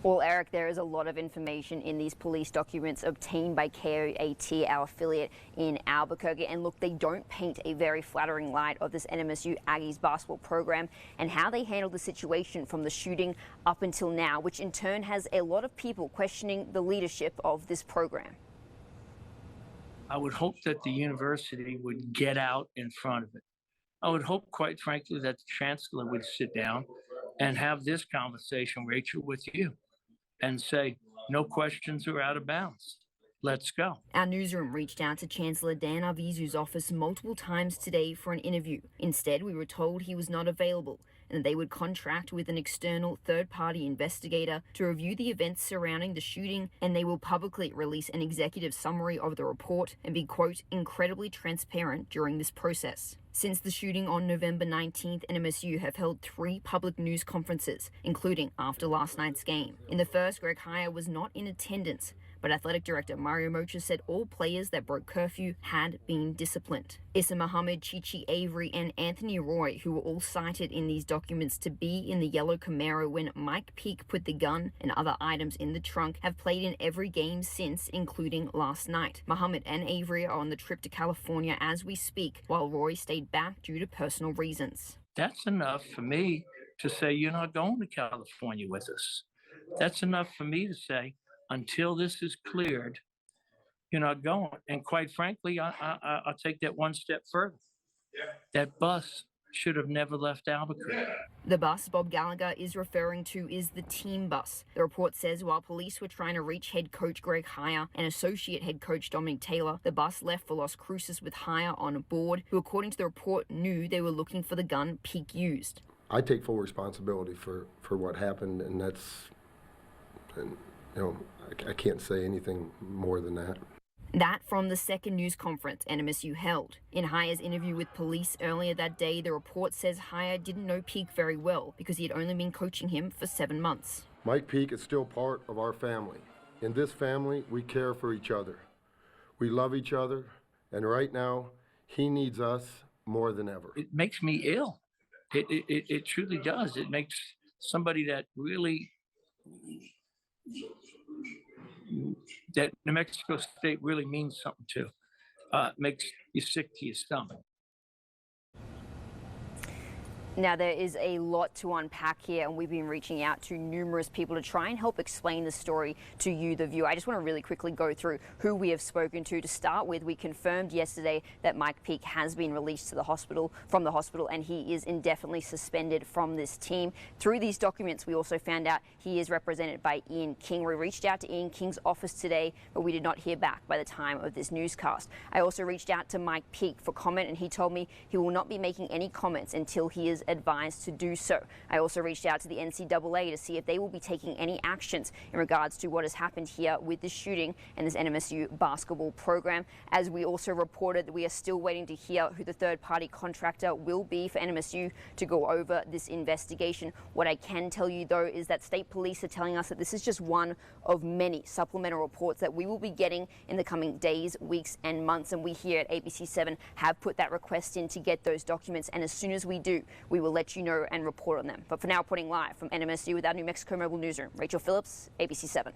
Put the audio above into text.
Well, Eric, there is a lot of information in these police documents obtained by KOAT, our affiliate in Albuquerque. And look, they don't paint a very flattering light of this NMSU Aggies basketball program and how they handled the situation from the shooting up until now, which in turn has a lot of people questioning the leadership of this program. I would hope that the university would get out in front of it. I would hope, quite frankly, that the chancellor would sit down and have this conversation, Rachel, with you and say, no questions are out of bounds. Let's go. Our newsroom reached out to Chancellor Dan Arvizu's office multiple times today for an interview. Instead, we were told he was not available and that they would contract with an external third-party investigator to review the events surrounding the shooting, and they will publicly release an executive summary of the report and be, quote, incredibly transparent during this process. Since the shooting on November 19th, NMSU have held 3 public news conferences, including after last night's game. In the first, Greg Heyer was not in attendance, but Athletic Director Mario Mocha said all players that broke curfew had been disciplined. Issa Muhammad, Chichi Avery, and Anthony Roy, who were all cited in these documents to be in the yellow Camaro when Mike Peake put the gun and other items in the trunk, have played in every game since, including last night. Muhammad and Avery are on the trip to California as we speak, while Roy stayed back due to personal reasons. That's enough for me to say you're not going to California with us. That's enough for me to say, until this is cleared, you're not going. And quite frankly, I'll take that one step further. That bus should have never left Albuquerque. The bus Bob Gallagher is referring to is the team bus. The report says while police were trying to reach head coach Greg Heyer and associate head coach Dominic Taylor, the bus left for Las Cruces with Heyer on board, who according to the report knew they were looking for the gun Peake used. I take full responsibility for what happened, and you know, I can't say anything more than that. That from the second news conference NMSU held. In Heyer's interview with police earlier that day, the report says Heyer didn't know Peake very well because he had only been coaching him for 7 months. Mike Peake is still part of our family. In this family, we care for each other. We love each other, and right now, he needs us more than ever. It makes me ill. It truly does. It makes somebody that really, that New Mexico State really means something to, makes you sick to your stomach. Now, there is a lot to unpack here, and we've been reaching out to numerous people to try and help explain the story to you, the viewer. I just want to really quickly go through who we have spoken to. To start with, we confirmed yesterday that Mike Peake has been released to the hospital, from the hospital, and he is indefinitely suspended from this team. Through these documents, we also found out he is represented by Ian King. We reached out to Ian King's office today, but we did not hear back by the time of this newscast. I also reached out to Mike Peake for comment, and he told me he will not be making any comments until he is advised to do so. I also reached out to the NCAA to see if they will be taking any actions in regards to what has happened here with this shooting and this NMSU basketball program. As we also reported, that we are still waiting to hear who the third-party contractor will be for NMSU to go over this investigation. What I can tell you, though, is that state police are telling us that this is just one of many supplemental reports that we will be getting in the coming days, weeks, and months. And we here at ABC7 have put that request in to get those documents. And as soon as we do, we will let you know and report on them. But for now, reporting live from NMSU with our New Mexico Mobile Newsroom, Rachel Phillips, ABC7.